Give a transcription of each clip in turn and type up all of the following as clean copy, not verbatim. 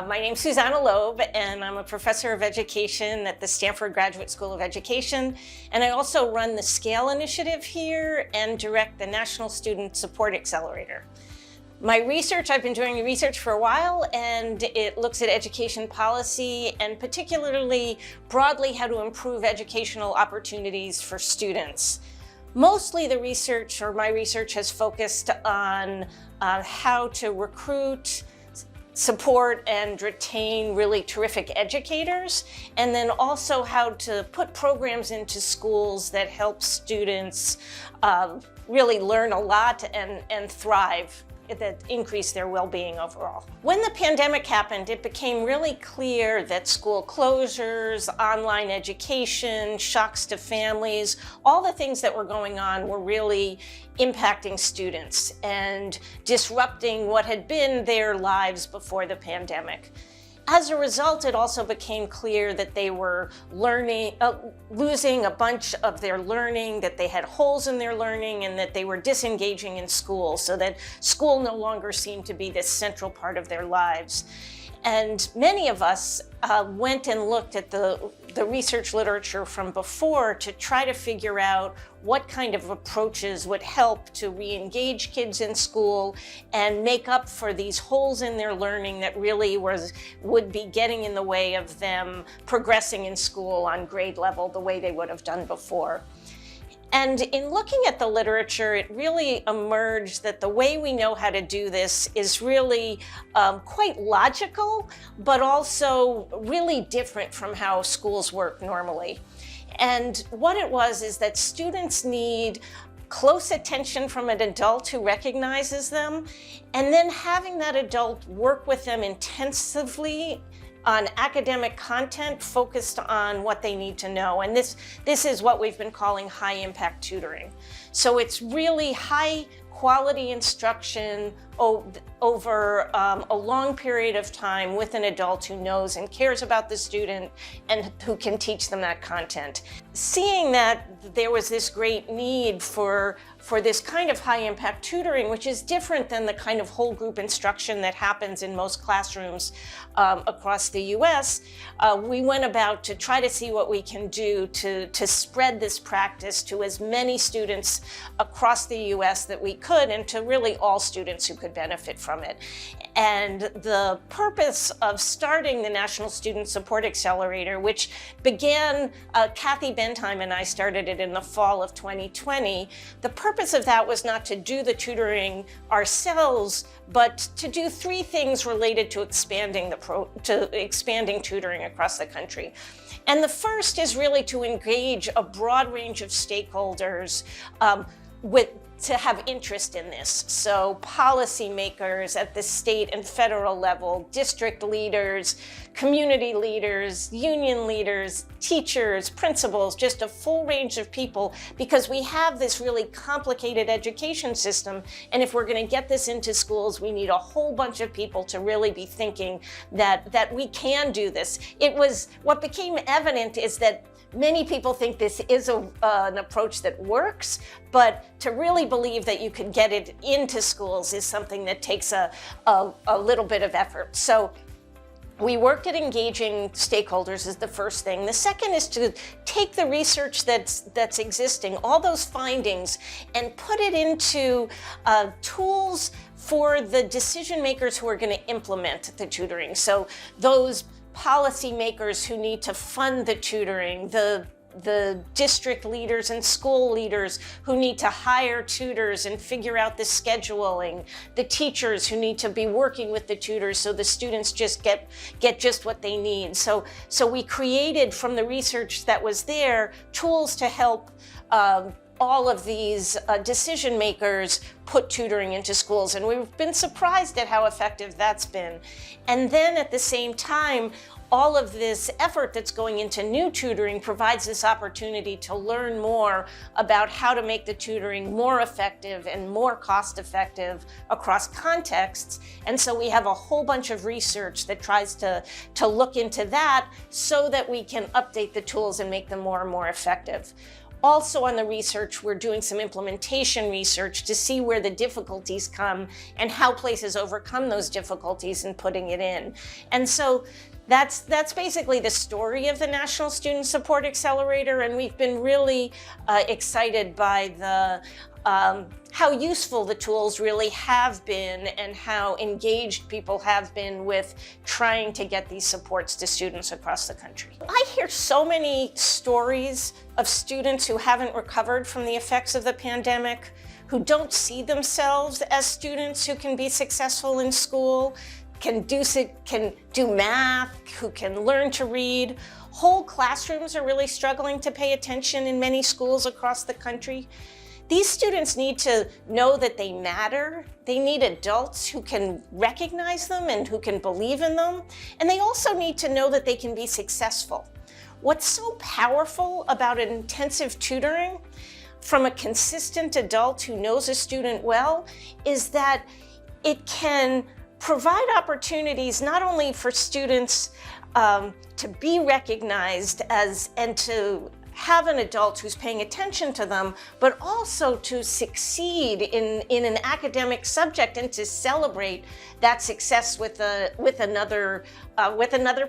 My name's Susanna Loeb, and I'm a professor of education at the Stanford Graduate School of Education. And I also run the SCALE initiative here and direct the National Student Support Accelerator. My research, I've been doing research for a while, and it looks at education policy and particularly broadly how to improve educational opportunities for students. Mostly the research, or my research, has focused on how to recruit, support, and retain really terrific educators, and then also how to put programs into schools that help students really learn a lot and thrive, that increase their well-being overall. When the pandemic happened, it became really clear that school closures, online education, shocks to families, all the things that were going on were really impacting students and disrupting what had been their lives before the pandemic. As a result, it also became clear that they were losing a bunch of their learning, that they had holes in their learning, and that they were disengaging in school, so that school no longer seemed to be this central part of their lives. And many of us went and looked at the research literature from before to try to figure out what kind of approaches would help to re-engage kids in school and make up for these holes in their learning that really would be getting in the way of them progressing in school on grade level the way they would have done before. And in looking at the literature, it really emerged that the way we know how to do this is really quite logical, but also really different from how schools work normally. And what it was is that students need close attention from an adult who recognizes them, and then having that adult work with them intensively on academic content focused on what they need to know. And this is what we've been calling high impact tutoring. So it's really high quality instruction over a long period of time with an adult who knows and cares about the student and who can teach them that content. Seeing that there was this great need for this kind of high impact tutoring, which is different than the kind of whole group instruction that happens in most classrooms across the US, we went about to try to see what we can do to spread this practice to as many students across the US that we could, and to really all students who could benefit from it. And the purpose of starting the National Student Support Accelerator, which began, Kathy Bentheim and I started it in the fall of 2020, the purpose of that was not to do the tutoring ourselves, but to do three things related to expanding tutoring across the country. And the first is really to engage a broad range of stakeholders to have interest in this. So policymakers at the state and federal level, district leaders, community leaders, union leaders, teachers, principals, just a full range of people, because we have this really complicated education system. And if we're going to get this into schools, we need a whole bunch of people to really be thinking that we can do this. What became evident is that many people think this is an approach that works, but to really believe that you could get it into schools is something that takes a little bit of effort. So we worked at engaging stakeholders as the first thing. The second is to take the research that's existing, all those findings, and put it into tools for the decision makers who are going to implement the tutoring. So those policymakers who need to fund the tutoring, the district leaders and school leaders who need to hire tutors and figure out the scheduling, the teachers who need to be working with the tutors so the students just get just what they need. So we created, from the research that was there, tools to help all of these decision makers put tutoring into schools, and we've been surprised at how effective that's been. And then at the same time, all of this effort that's going into new tutoring provides this opportunity to learn more about how to make the tutoring more effective and more cost effective across contexts. And so we have a whole bunch of research that tries to look into that so that we can update the tools and make them more and more effective. also on the research, we're doing some implementation research to see where the difficulties come and how places overcome those difficulties and putting it in. And so that's basically the story of the National Student Support Accelerator, and we've been really excited by the how useful the tools really have been and how engaged people have been with trying to get these supports to students across the country. I hear so many stories of students who haven't recovered from the effects of the pandemic, who don't see themselves as students who can be successful in school, can do math, who can learn to read. Whole classrooms are really struggling to pay attention in many schools across the country. These students need to know that they matter. They need adults who can recognize them and who can believe in them. And they also need to know that they can be successful. What's so powerful about intensive tutoring from a consistent adult who knows a student well is that it can provide opportunities not only for students to be recognized and to have an adult who's paying attention to them, but also to succeed in an academic subject and to celebrate that success with another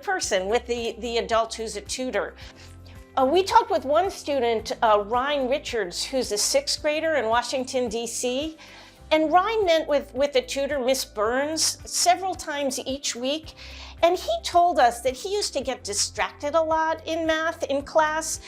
person, with the adult who's a tutor. We talked with one student, Ryan Richards, who's a 6th grader in Washington, D.C., and Ryan met with the tutor, Miss Burns, several times each week. And he told us that he used to get distracted a lot in math in class.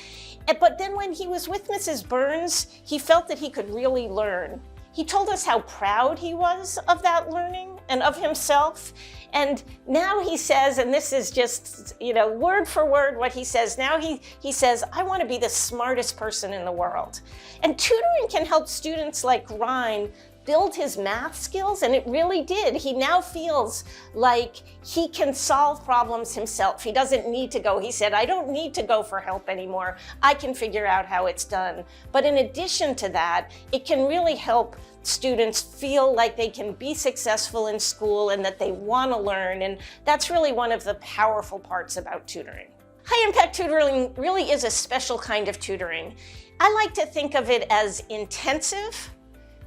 But then when he was with Mrs. Burns, he felt that he could really learn. He told us how proud he was of that learning and of himself. And now he says, and this is just, word for word what he says, now he says, I want to be the smartest person in the world. And tutoring can help students like Ryan build his math skills, and it really did. He now feels like he can solve problems himself. He doesn't need to go. He said, I don't need to go for help anymore. I can figure out how it's done. But in addition to that, it can really help students feel like they can be successful in school and that they want to learn. And that's really one of the powerful parts about tutoring. High-impact tutoring really is a special kind of tutoring. I like to think of it as intensive,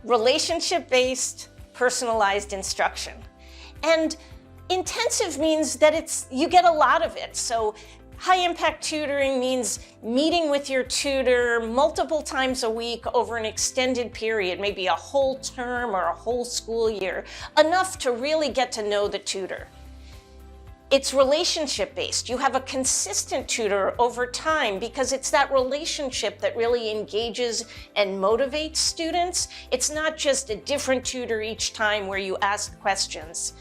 relationship-based, personalized instruction. And intensive means that you get a lot of it. So high-impact tutoring means meeting with your tutor multiple times a week over an extended period, maybe a whole term or a whole school year, enough to really get to know the tutor. It's relationship-based. You have a consistent tutor over time because it's that relationship that really engages and motivates students. It's not just a different tutor each time where you ask questions.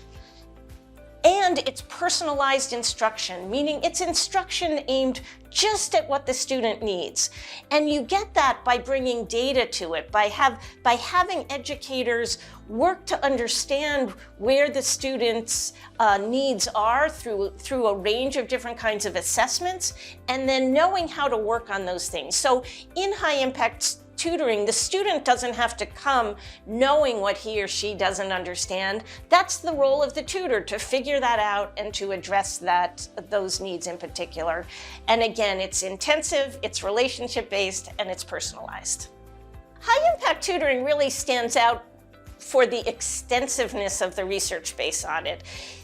And it's personalized instruction, meaning it's instruction aimed just at what the student needs. And you get that by bringing data to it, by having educators work to understand where the students' needs are through a range of different kinds of assessments, and then knowing how to work on those things. So in high-impact tutoring, the student doesn't have to come knowing what he or she doesn't understand. That's the role of the tutor, to figure that out and to address those needs in particular. And again, it's intensive, it's relationship-based, and it's personalized. High-impact tutoring really stands out for the extensiveness of the research base on it.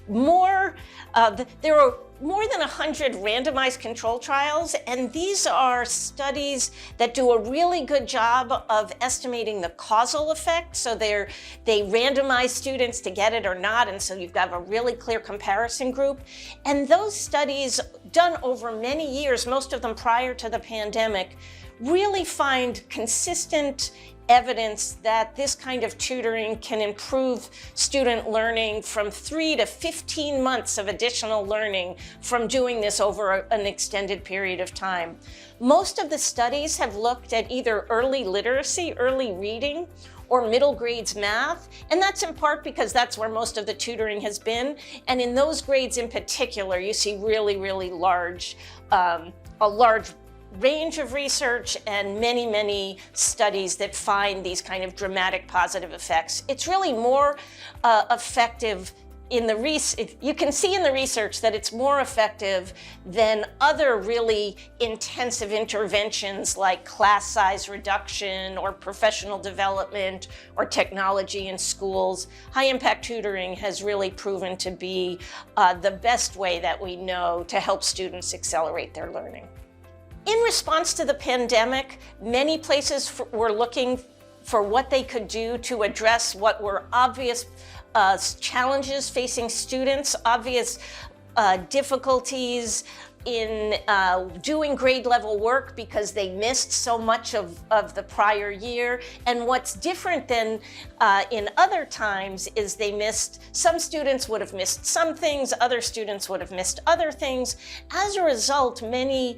There are more than 100 randomized control trials, and these are studies that do a really good job of estimating the causal effect. So they randomize students to get it or not, and so you've got a really clear comparison group. And those studies, done over many years, most of them prior to the pandemic, really find consistent evidence that this kind of tutoring can improve student learning from 3 to 15 months of additional learning from doing this over an extended period of time. Most of the studies have looked at either early literacy, early reading, or middle grades math, and that's in part because that's where most of the tutoring has been. And in those grades in particular, you see really, really large, a large range of research and many, many studies that find these kind of dramatic positive effects. It's really more effective you can see in the research that it's more effective than other really intensive interventions like class size reduction or professional development or technology in schools. High impact tutoring has really proven to be the best way that we know to help students accelerate their learning. In response to the pandemic, many places were looking for what they could do to address what were obvious challenges facing students, obvious difficulties in doing grade level work because they missed so much of the prior year. And what's different than in other times is some students would have missed some things, other students would have missed other things. As a result, many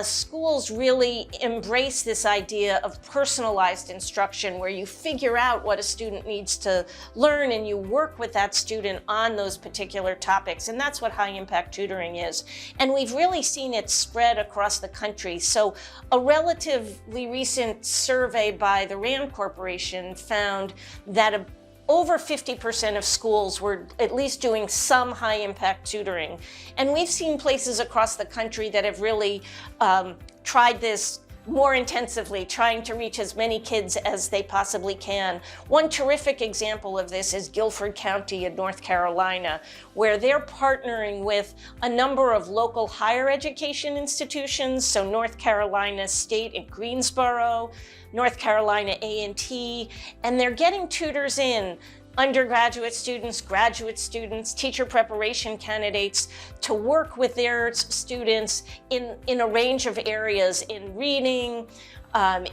schools really embrace this idea of personalized instruction where you figure out what a student needs to learn and you work with that student on those particular topics. And that's what high impact tutoring is. And we've really seen it spread across the country. So a relatively recent survey by the RAND Corporation found that over 50% of schools were at least doing some high impact tutoring. And we've seen places across the country that have really tried this more intensively, trying to reach as many kids as they possibly can. One terrific example of this is Guilford County in North Carolina, where they're partnering with a number of local higher education institutions, so North Carolina State in Greensboro, North Carolina A&T, and they're getting tutors in, undergraduate students, graduate students, teacher preparation candidates to work with their students in a range of areas, in reading,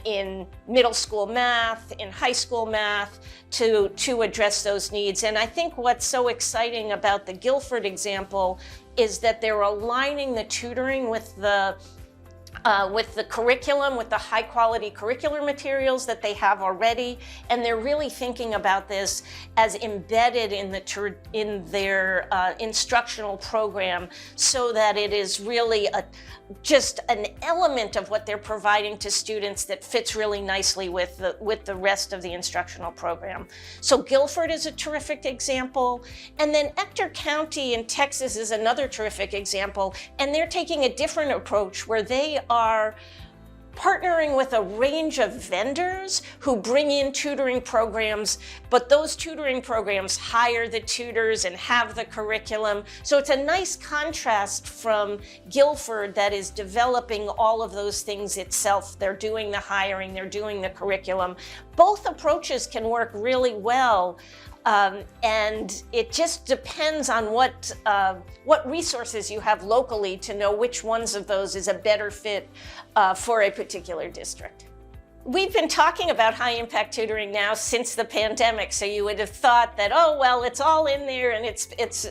in middle school math, in high school math, to address those needs. And I think what's so exciting about the Guilford example is that they're aligning the tutoring with the curriculum, with the high quality curricular materials that they have already, and they're really thinking about this as embedded in their instructional program, so that it is really just an element of what they're providing to students that fits really nicely with the rest of the instructional program. So Guilford is a terrific example, and then Ector County in Texas is another terrific example, and they're taking a different approach where they are partnering with a range of vendors who bring in tutoring programs, but those tutoring programs hire the tutors and have the curriculum. So it's a nice contrast from Guilford that is developing all of those things itself. They're doing the hiring, they're doing the curriculum. Both approaches can work really well. And it just depends on what resources you have locally to know which ones of those is a better fit for a particular district. We've been talking about high impact tutoring now since the pandemic, so you would have thought that, oh, well, it's all in there and it's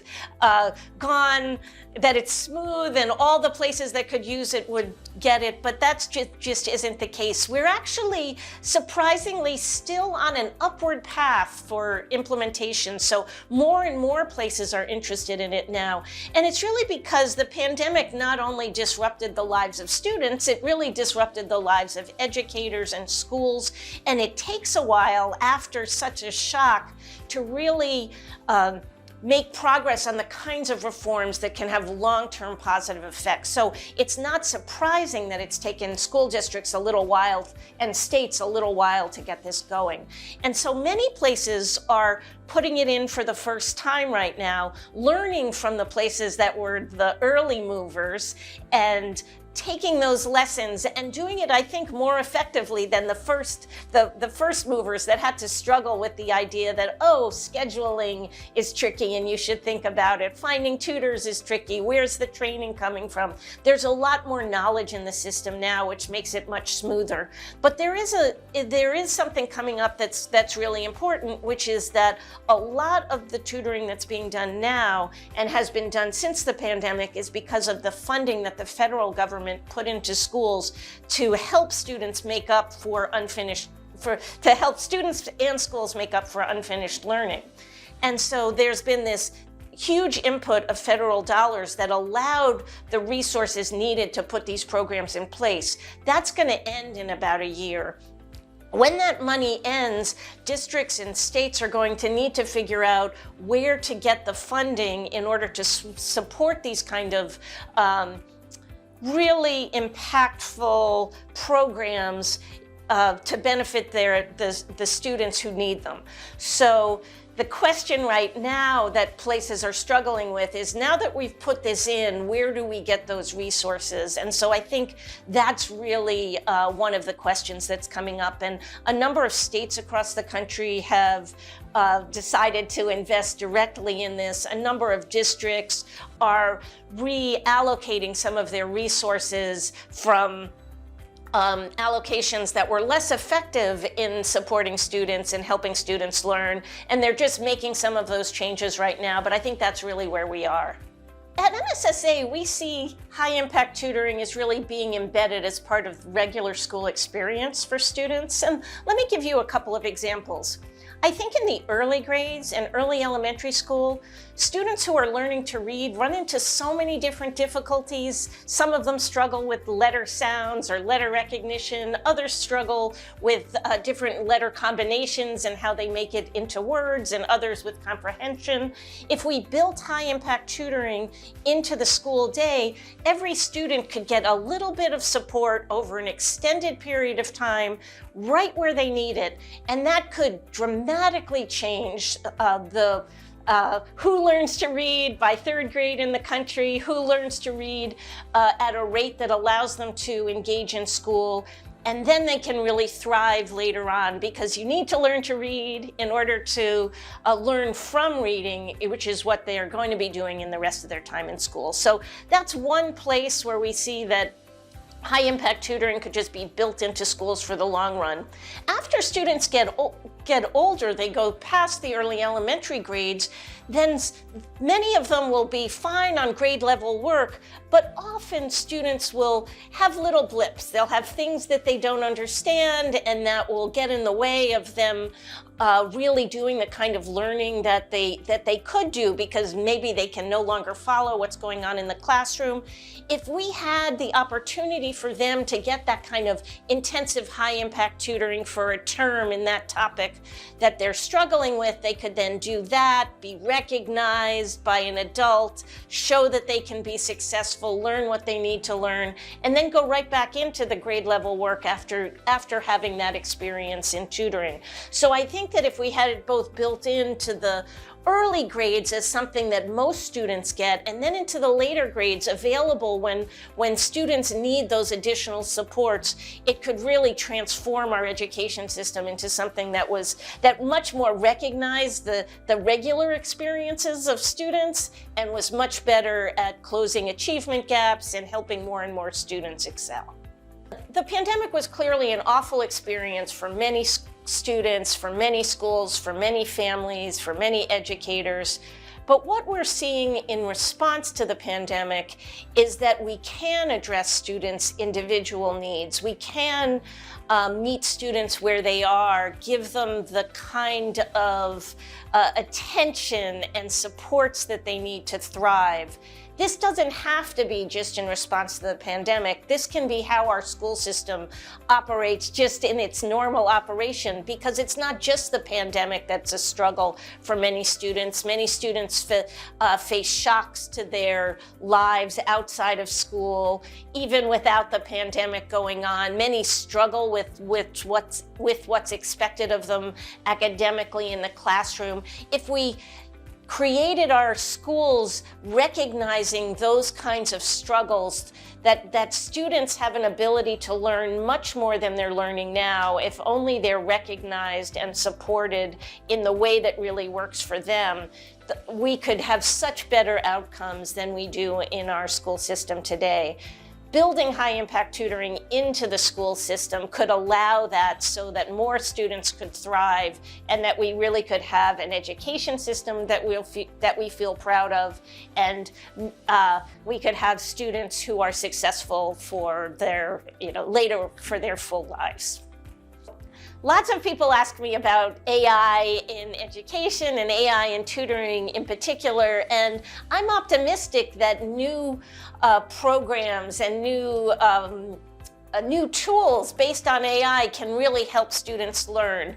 gone, that it's smooth and all the places that could use it would get it, but that's just isn't the case. We're actually surprisingly still on an upward path for implementation, so more and more places are interested in it now. And it's really because the pandemic not only disrupted the lives of students, it really disrupted the lives of educators and schools, and it takes a while after such a shock to really make progress on the kinds of reforms that can have long-term positive effects. So it's not surprising that it's taken school districts a little while and states a little while to get this going. And so many places are putting it in for the first time right now, learning from the places that were the early movers and taking those lessons and doing it, I think, more effectively than the first movers that had to struggle with the idea that, oh, scheduling is tricky and you should think about it. Finding tutors is tricky. Where's the training coming from? There's a lot more knowledge in the system now, which makes it much smoother. But there is something coming up that's really important, which is that a lot of the tutoring that's being done now and has been done since the pandemic is because of the funding that the federal government put into schools to help students make up for to help students and schools make up for unfinished learning. And so there's been this huge input of federal dollars that allowed the resources needed to put these programs in place. That's going to end in about a year. When that money ends, districts and states are going to need to figure out where to get the funding in order to support these kind of really impactful programs to benefit the students who need them. So the question right now that places are struggling with is, now that we've put this in, where do we get those resources? And so I think that's really one of the questions that's coming up. And a number of states across the country have decided to invest directly in this. A number of districts are reallocating some of their resources from allocations that were less effective in supporting students and helping students learn, and they're just making some of those changes right now, but I think that's really where we are. At MSSA, we see high-impact tutoring is really being embedded as part of regular school experience for students, and let me give you a couple of examples. I think in the early grades and early elementary school, students who are learning to read run into so many different difficulties. Some of them struggle with letter sounds or letter recognition. Others struggle with different letter combinations and how they make it into words, and others with comprehension. If we built high-impact tutoring into the school day, every student could get a little bit of support over an extended period of time right where they need it, and that could dramatically change who learns to read by third grade in the country, who learns to read at a rate that allows them to engage in school, and then they can really thrive later on, because you need to learn to read in order to learn from reading, which is what they are going to be doing in the rest of their time in school. So that's one place where we see that high-impact tutoring could just be built into schools for the long run. After students get older, they go past the early elementary grades, then many of them will be fine on grade level work, but often students will have little blips. They'll have things that they don't understand, and that will get in the way of them really doing the kind of learning that they could do, because maybe they can no longer follow what's going on in the classroom. If we had the opportunity for them to get that kind of intensive high-impact tutoring for a term in that topic that they're struggling with, they could then do that, be recognized by an adult, show that they can be successful, learn what they need to learn, and then go right back into the grade level work after having that experience in tutoring. So I think that if we had it both built into the early grades as something that most students get, and then into the later grades available when students need those additional supports, it could really transform our education system into something that much more recognized the regular experiences of students, and was much better at closing achievement gaps and helping more and more students excel. The pandemic was clearly an awful experience for many students, for many schools, for many families, for many educators. But what we're seeing in response to the pandemic is that we can address students' individual needs. We can meet students where they are, give them the kind of attention and supports that they need to thrive. This doesn't have to be just in response to the pandemic. This can be how our school system operates just in its normal operation, because it's not just the pandemic that's a struggle for many students. Many students face shocks to their lives outside of school, even without the pandemic going on. Many struggle with what's expected of them academically in the classroom. If we created our schools recognizing those kinds of struggles, that students have an ability to learn much more than they're learning now, if only they're recognized and supported in the way that really works for them, we could have such better outcomes than we do in our school system today. Building high-impact tutoring into the school system could allow that, so that more students could thrive, and that we really could have an education system that we feel proud of, and we could have students who are successful for their, later for their full lives. Lots of people ask me about AI in education and AI in tutoring in particular, and I'm optimistic that new programs and new new tools based on AI can really help students learn.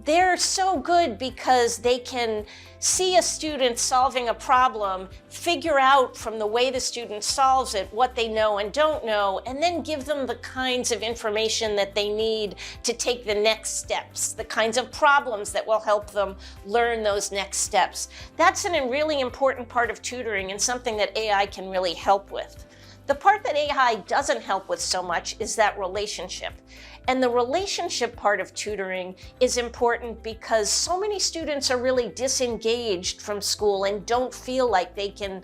They're so good because they can see a student solving a problem, figure out from the way the student solves it what they know and don't know, and then give them the kinds of information that they need to take the next steps, the kinds of problems that will help them learn those next steps. That's a really important part of tutoring and something that AI can really help with. The part that AI doesn't help with so much is that relationship. And the relationship part of tutoring is important because so many students are really disengaged from school and don't feel like they can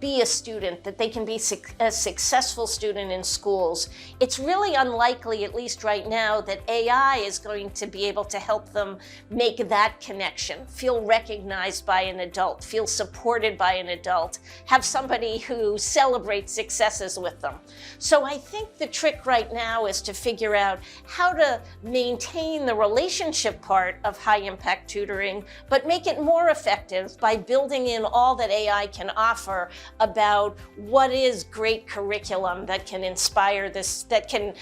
be a student, that they can be a successful student in schools. It's really unlikely, at least right now, that AI is going to be able to help them make that connection, feel recognized by an adult, feel supported by an adult, have somebody who celebrates successes with them. So I think the trick right now is to figure out how to maintain the relationship part of high-impact tutoring, but make it more effective by building in all that AI can offer about what is great curriculum that can inspire this, that can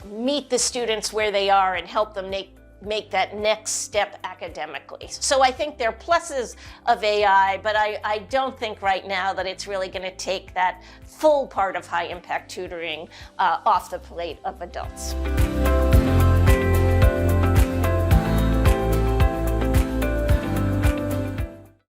meet the students where they are and help them make that next step academically. So I think there are pluses of AI, but I don't think right now that it's really going to take that full part of high impact tutoring off the plate of adults.